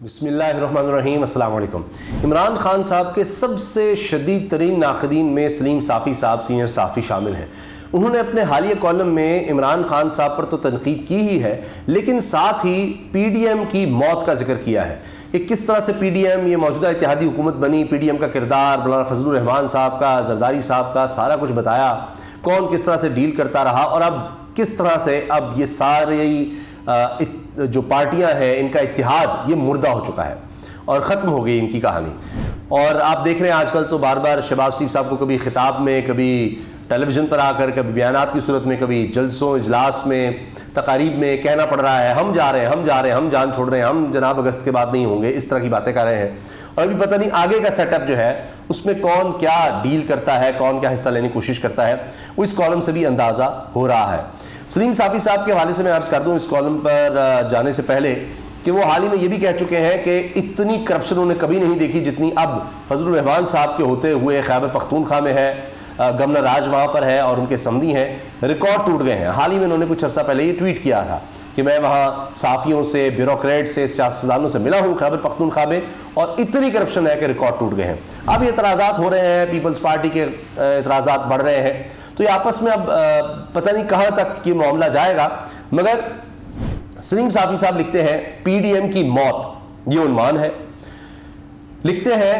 بسم اللہ الرحمن الرحیم. السلام علیکم. عمران خان صاحب کے سب سے شدید ترین ناقدین میں سلیم صافی صاحب سینئر صحافی شامل ہیں. انہوں نے اپنے حالیہ کالم میں عمران خان صاحب پر تو تنقید کی ہی ہے، لیکن ساتھ ہی پی ڈی ایم کی موت کا ذکر کیا ہے کہ کس طرح سے پی ڈی ایم یہ موجودہ اتحادی حکومت بنی، پی ڈی ایم کا کردار، مولانا فضل الرحمان صاحب کا، زرداری صاحب کا، سارا کچھ بتایا، کون کس طرح سے ڈیل کرتا رہا، اور اب کس طرح سے اب یہ ساری جو پارٹیاں ہیں ان کا اتحاد یہ مردہ ہو چکا ہے اور ختم ہو گئی ان کی کہانی. اور آپ دیکھ رہے ہیں آج کل تو بار بار شہباز شریف صاحب کو کبھی خطاب میں، کبھی ٹیلی ویژن پر آ کر، کبھی بیانات کی صورت میں، کبھی جلسوں اجلاس میں، تقاریب میں کہنا پڑ رہا ہے ہم جا رہے ہیں، ہم جا رہے ہیں، ہم جان چھوڑ رہے ہیں، ہم جناب اگست کے بعد نہیں ہوں گے، اس طرح کی باتیں کر رہے ہیں. اور ابھی پتہ نہیں آگے کا سیٹ اپ جو ہے اس میں کون کیا ڈیل کرتا ہے، کون کیا حصہ لینے کی کوشش کرتا ہے، وہ اس کالم سے بھی اندازہ ہو رہا ہے. سلیم صافی صاحب کے حوالے سے میں عرض کر دوں اس کالم پر جانے سے پہلے کہ وہ حال ہی میں یہ بھی کہہ چکے ہیں کہ اتنی کرپشن انہوں نے کبھی نہیں دیکھی جتنی اب فضل الرحمان صاحب کے ہوتے ہوئے خیبر پختونخوا میں ہے. گورنر راج وہاں پر ہے اور ان کے سمدھی ہیں، ریکارڈ ٹوٹ گئے ہیں. حال ہی میں انہوں نے کچھ عرصہ پہلے یہ ٹویٹ کیا تھا کہ میں وہاں صحافیوں سے، بیوروکریٹ سے، سیاستدانوں سے ملا ہوں خیبر پختونخوا میں، اور اتنی کرپشن ہے کہ ریکارڈ ٹوٹ گئے ہیں. اب یہ اعتراضات ہو رہے ہیں، پیپلز پارٹی کے اعتراضات بڑھ رہے ہیں، تو یہ آپس میں اب پتہ نہیں کہاں تک یہ معاملہ جائے گا. مگر سلیم صافی صاحب لکھتے ہیں پی ڈی ایم کی موت، یہ عنوان ہے. لکھتے ہیں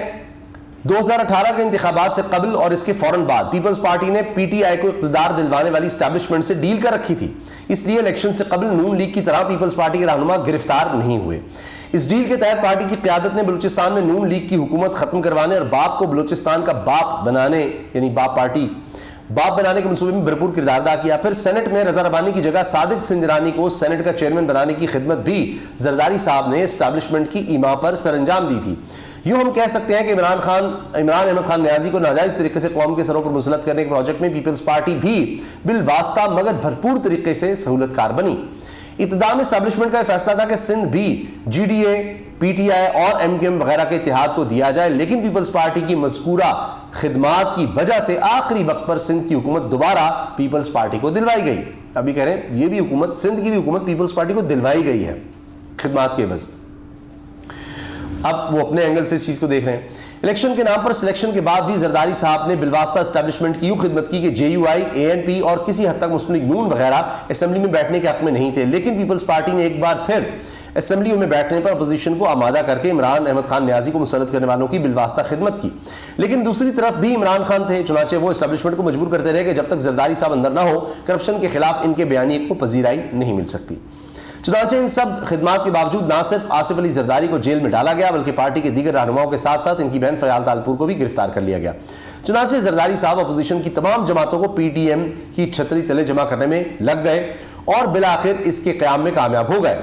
2018 کے انتخابات سے قبل اور اس کے فوراً بعد پیپلز پارٹی نے پی ٹی آئی کو اقتدار دلوانے والی اسٹیبلشمنٹ سے ڈیل کر رکھی تھی، اس لیے الیکشن سے قبل نون لیگ کی طرح پیپلز پارٹی کے رہنما گرفتار نہیں ہوئے. اس ڈیل کے تحت پارٹی کی قیادت نے بلوچستان میں نون لیگ کی حکومت ختم کروانے اور باپ کو بلوچستان کا باپ بنانے، یعنی باپ پارٹی باپ بنانے کے منصوبے میں بھرپور کردار ادا کیا. پھر سینٹ میں رضا ربانی کی جگہ صادق سنجرانی کو سینٹ کا چیئرمین بنانے کی خدمت بھی زرداری صاحب نے اسٹیبلشمنٹ کی ایما پر سر انجام دی تھی. یوں ہم کہہ سکتے ہیں کہ عمران احمد خان نیازی کو ناجائز طریقے سے قوم کے سروں پر مسلط کرنے کے پروجیکٹ میں پیپلز پارٹی بھی بالواسطہ مگر بھرپور طریقے سے سہولت کار بنی. ابتدا میں اسٹیبلشمنٹ کا یہ فیصلہ تھا کہ سندھ بھی G D A, P T I اور ایم کیو ایم وغیرہ کے اتحاد کو دیا جائے، لیکن پیپلز پارٹی کی مذکورہ خدمات کی وجہ سے آخری وقت پر سندھ کی حکومت دوبارہ پیپلز پارٹی کو دلوائی گئی. ابھی کہہ رہے ہیں یہ بھی حکومت، سندھ کی بھی حکومت پیپلز پارٹی کو دلوائی گئی ہے خدمات کے بس. اب وہ اپنے اینگل سے اس چیز کو دیکھ رہے ہیں. الیکشن کے نام پر سلیکشن کے بعد بھی زرداری صاحب نے بالواسطہ اسٹیبلشمنٹ کی یوں خدمت کی کہ جے you I, a N P اور کسی حد تک مسلم لیگ نون وغیرہ اسمبلی میں بیٹھنے کے حق میں نہیں تھے، لیکن پیپلز پارٹی نے ایک بار پھر اسمبلیوں میں بیٹھنے پر اپوزیشن کو آمادہ کر کے عمران احمد خان نیازی کو مسلط کرنے والوں کی بالواسطہ خدمت کی. لیکن دوسری طرف بھی عمران خان تھے، چنانچہ وہ اسٹیبلشمنٹ کو مجبور کرتے رہے کہ جب تک زرداری صاحب اندر نہ ہو کرپشن کے خلاف ان کے بیانیے کو پذیرائی نہیں مل سکتی. چنانچہ ان سب خدمات کے باوجود نہ صرف آصف علی زرداری کو جیل میں ڈالا گیا بلکہ پارٹی کے دیگر رہنماؤں کے ساتھ ساتھ ان کی بہن فریال تالپور کو بھی گرفتار کر لیا گیا. چنانچہ زرداری صاحب اپوزیشن کی تمام جماعتوں کو پی ڈی ایم کی چھتری تلے جمع کرنے میں لگ گئے اور بالآخر اس کے قیام میں کامیاب ہو گئے.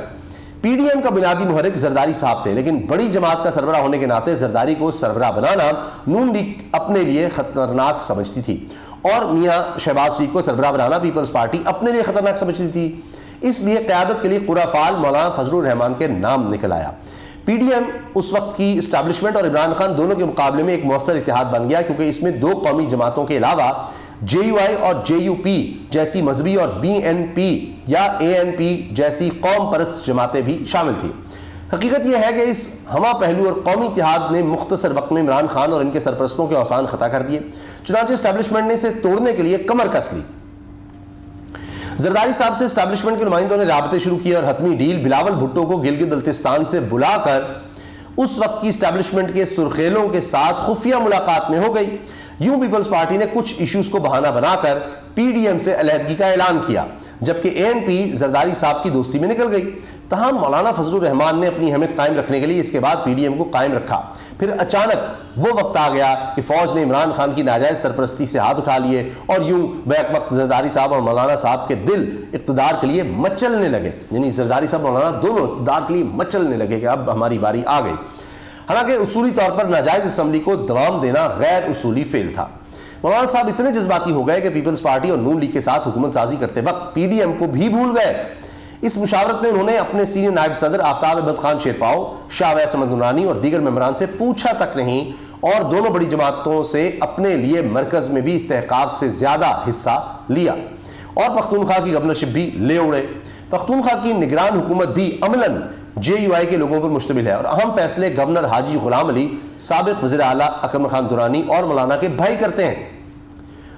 پی ڈی ایم کا بنیادی محرک زرداری صاحب تھے، لیکن بڑی جماعت کا سربراہ ہونے کے ناطے زرداری کو سربراہ بنانا نون لیگ اپنے لیے خطرناک سمجھتی تھی اور میاں شہباز شریف کو سربراہ بنانا پیپلز پارٹی اپنے لیے خطرناک سمجھتی تھی. اس لیے قیادت کے لیے قرہ فعال مولانا فضل الرحمان کے نام نکل آیا. پی ڈی ایم اس وقت کی اسٹیبلشمنٹ اور عمران خان دونوں کے مقابلے میں ایک مؤثر اتحاد بن گیا، کیونکہ اس میں دو قومی جماعتوں کے علاوہ جے یو آئی اور جے یو پی جیسی مذہبی اور بی این پی یا اے این پی جیسی قوم پرست جماعتیں بھی شامل تھیں. حقیقت یہ ہے کہ اس ہمہ پہلو اور قومی اتحاد نے مختصر وقت میں عمران خان اور ان کے سرپرستوں کے اوسان خطا کر دیے. چنانچہ اسٹیبلشمنٹ نے اسے توڑنے کے لیے کمر کس لی. زرداری صاحب سے اسٹیبلشمنٹ کے نمائندوں نے رابطے شروع کیے اور حتمی ڈیل بلاول بھٹو کو گلگت بلتستان سے بلا کر اس وقت کی اسٹیبلشمنٹ کے سرخیلوں کے ساتھ خفیہ ملاقات میں ہو گئی. یوں پیپلز پارٹی نے کچھ ایشوز کو بہانہ بنا کر پی ڈی ایم سے علیحدگی کا اعلان کیا، جبکہ اے این پی زرداری صاحب کی دوستی میں نکل گئی. تاہم مولانا فضل الرحمان نے اپنی اہمیت قائم رکھنے کے لیے اس کے بعد پی ڈی ایم کو قائم رکھا. پھر اچانک وہ وقت آ گیا کہ فوج نے عمران خان کی ناجائز سرپرستی سے ہاتھ اٹھا لیے اور یوں بیک وقت زرداری صاحب اور مولانا صاحب کے دل اقتدار کے لیے مچلنے لگے، یعنی زرداری صاحب اور مولانا دونوں اقتدار کے لیے مچلنے لگے کہ اب ہماری باری آ گئی. حالانکہ اصولی طور پر ناجائز اسمبلی کو دوام دینا غیر اصولی فعل تھا. مولانا صاحب اتنے جذباتی ہو گئے کہ پیپلز پارٹی اور نون لیگ کے ساتھ حکومت سازی کرتے وقت پی ڈی ایم کو بھی بھول گئے. اس مشاورت میں انہوں نے اپنے سینئر نائب صدر آفتاب احمد خان شیرپاؤ، شاہ ویس احمد نورانی اور دیگر ممبران سے پوچھا تک نہیں اور دونوں بڑی جماعتوں سے اپنے لیے مرکز میں بھی استحقاق سے زیادہ حصہ لیا اور پختونخوا کی گورنرشپ بھی لے اڑے. پختونخوا کی نگران حکومت بھی عملاً JUI کے لوگوں پر مشتمل ہے اور اہم فیصلے گورنر حاجی غلام علی، سابق وزیر اعلیٰ اکرم خان درانی اور مولانا کے بھائی کرتے ہیں۔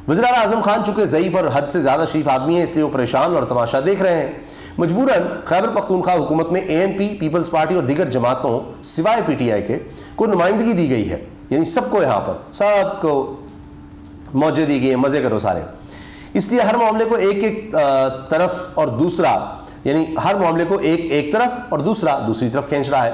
وزیر اعلیٰ اعظم خان چونکہ ضعیف اور حد سے زیادہ شریف آدمی ہیں، اس لیے وہ پریشان اور تماشا دیکھ رہے ہیں۔ مجبوراً خیبر پختونخوا حکومت میں ANP، پیپلز پارٹی اور دیگر جماعتوں سوائے PTI کے کو نمائندگی دی گئی ہے، یعنی سب کو یہاں پر سب کو موجے دی گئی ہیں، مزے کرو سارے۔ اس لیے ہر معاملے کو ایک طرف اور دوسرا، یعنی ہر معاملے کو ایک طرف اور دوسرا دوسری طرف کھینچ رہا ہے۔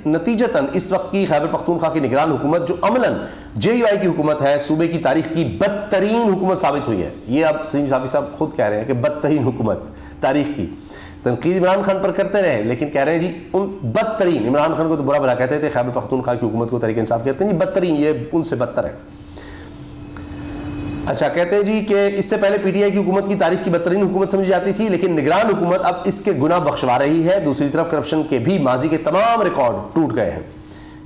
نتیجتاً اس وقت کی خیبر پختونخوا کی نگران حکومت، جو عملاً JUI کی حکومت ہے، صوبے کی تاریخ کی بدترین حکومت ثابت ہوئی ہے۔ یہ اب سلیم صافی صاحب خود کہہ رہے ہیں کہ بدترین حکومت تاریخ کی۔ تنقید عمران خان پر کرتے رہے، لیکن کہہ رہے ہیں جی ان بدترین، عمران خان کو تو برا بھلا کہتے تھے، خیبر پختونخوا کی حکومت کو تحریک انصاف کہتے ہیں جی بدترین، یہ ان سے بدتر ہے۔ اچھا، کہتے ہیں جی کہ اس سے پہلے PTI کی حکومت کی تاریخ کی بدترین حکومت سمجھی جاتی تھی، لیکن نگران حکومت اب اس کے گناہ بخشوا رہی ہے۔ دوسری طرف کرپشن کے بھی ماضی کے تمام ریکارڈ ٹوٹ گئے ہیں،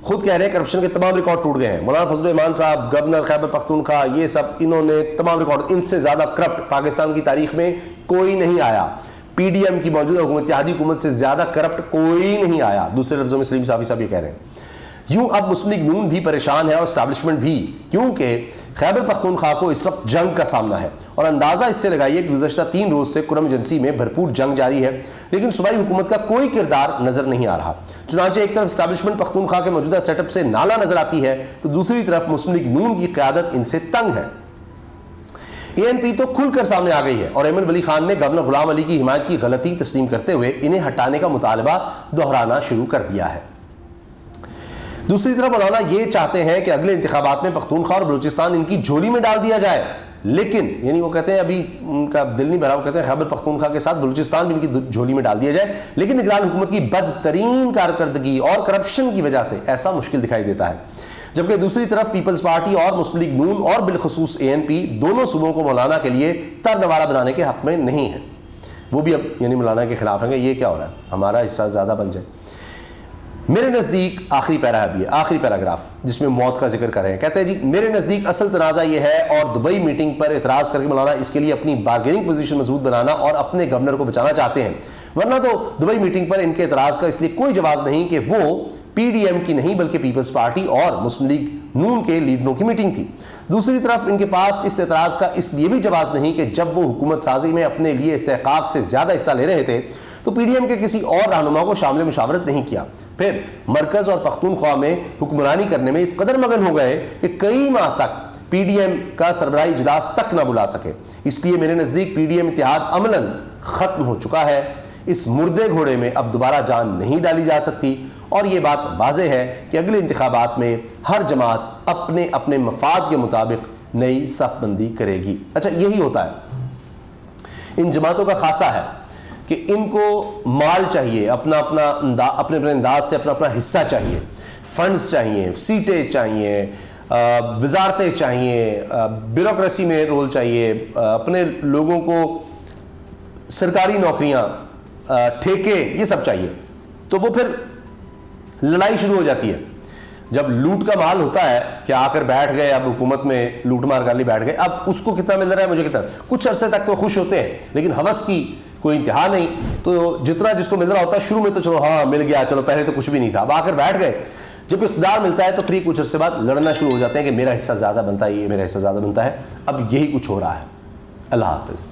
خود کہہ رہے ہیں کرپشن کے تمام ریکارڈ ٹوٹ گئے ہیں۔ مولانا فضل الرحمان صاحب، گورنر خیبر پختونخوا، یہ سب انہوں نے تمام ریکارڈ، ان سے زیادہ کرپٹ پاکستان کی تاریخ میں کوئی نہیں آیا۔ PDM کی موجودہ حکومت، اتحادی حکومت سے زیادہ کرپٹ کوئی نہیں آیا۔ دوسرے لفظوں میں سلیم صافی صاحب یہ کہہ رہے ہیں۔ یوں اب مسلم لیگ نون بھی پریشان ہے اور اسٹیبلشمنٹ بھی، کیونکہ خیبر پختونخوا کو اس وقت جنگ کا سامنا ہے، اور اندازہ اس سے لگائیے کہ گزشتہ 3 روز سے کرم ایجنسی میں بھرپور جنگ جاری ہے، لیکن صوبائی حکومت کا کوئی کردار نظر نہیں آ رہا۔ چنانچہ ایک طرف اسٹیبلشمنٹ پختونخوا کے موجودہ سیٹ اپ سے نالا نظر آتی ہے، تو دوسری طرف مسلم لیگ نون کی قیادت ان سے تنگ ہے۔ ANP تو کھل کر سامنے آ گئی ہے، اور ایمن ولی خان نے گورنر غلام علی کی حمایت کی غلطی تسلیم کرتے ہوئے انہیں ہٹانے کا مطالبہ دہرانا شروع کر دیا ہے۔ دوسری طرف مولانا یہ چاہتے ہیں کہ اگلے انتخابات میں پختونخوا اور بلوچستان ان کی جھولی میں ڈال دیا جائے، لیکن یعنی وہ کہتے ہیں ابھی ان کا دل نہیں بھرا، وہ کہتے ہیں خیبر پختونخوا کے ساتھ بلوچستان بھی ان کی جھولی میں ڈال دیا جائے، لیکن نگران حکومت کی بدترین کارکردگی اور کرپشن کی وجہ سے ایسا مشکل دکھائی دیتا ہے۔ جبکہ دوسری طرف پیپلز پارٹی اور مسلم لیگ نون اور بالخصوص ANP دونوں صوبوں کو مولانا کے لیے ترنوارہ بنانے کے حق میں نہیں ہیں، وہ بھی اب یعنی مولانا کے خلاف ہیں کہ یہ کیا ہو رہا ہے، ہمارا حصہ زیادہ بن جائے۔ میرے نزدیک آخری پیرا ہے، آخری پیراگراف جس میں موت کا ذکر کر رہے ہیں، کہتے ہیں جی میرے نزدیک اصل تنازع یہ ہے، اور دبئی میٹنگ پر اعتراض کر کے مولانا اس کے لیے اپنی بارگیننگ پوزیشن مضبوط بنانا اور اپنے گورنر کو بچانا چاہتے ہیں، ورنہ تو دبئی میٹنگ پر ان کے اعتراض کا اس لیے کوئی جواز نہیں کہ وہ PDM کی نہیں بلکہ پیپلز پارٹی اور مسلم لیگ نون کے لیڈروں کی میٹنگ تھی۔ دوسری طرف ان کے پاس اس اعتراض کا اس لیے بھی جواز نہیں کہ جب وہ حکومت سازی میں اپنے لیے استحقاق سے زیادہ حصہ لے رہے تھے تو PDM کے کسی اور رہنما کو شامل مشاورت نہیں کیا، پھر مرکز اور پختونخوا میں حکمرانی کرنے میں اس قدر مگن ہو گئے کہ کئی ماہ تک PDM کا سربراہی اجلاس تک نہ بلا سکے۔ اس لیے میرے نزدیک PDM اتحاد عملاً ختم ہو چکا ہے، اس مردے گھوڑے میں اب دوبارہ جان نہیں ڈالی جا سکتی، اور یہ بات واضح ہے کہ اگلے انتخابات میں ہر جماعت اپنے اپنے مفاد کے مطابق نئی صف بندی کرے گی۔ اچھا، یہی ہوتا ہے ان جماعتوں کا خاصہ ہے کہ ان کو مال چاہیے، اپنے اپنے انداز سے اپنا حصہ چاہیے، فنڈز چاہیے، سیٹیں چاہیے، وزارتیں چاہیے، بیوروکریسی میں رول چاہیے، اپنے لوگوں کو سرکاری نوکریاں، ٹھیکے، یہ سب چاہیے، تو وہ پھر لڑائی شروع ہو جاتی ہے۔ جب لوٹ کا مال ہوتا ہے کہ آ کر بیٹھ گئے، اب حکومت میں لوٹ مار کر لی بیٹھ گئے، اب اس کو کتنا مل رہا ہے، مجھے کتنا، کچھ عرصے تک تو خوش ہوتے ہیں، لیکن ہوس کی کوئی انتہا نہیں، تو جتنا جس کو مل رہا ہوتا ہے شروع میں تو چلو ہاں مل گیا، چلو پہلے تو کچھ بھی نہیں تھا، اب آ کر بیٹھ گئے، جب اقتدار ملتا ہے تو پھر کچھ عرصے بعد لڑنا شروع ہو جاتے ہیں کہ میرا حصہ زیادہ بنتا ہے، یہ میرا حصہ زیادہ بنتا ہے۔ اب یہی کچھ ہو رہا ہے۔ اللہ حافظ۔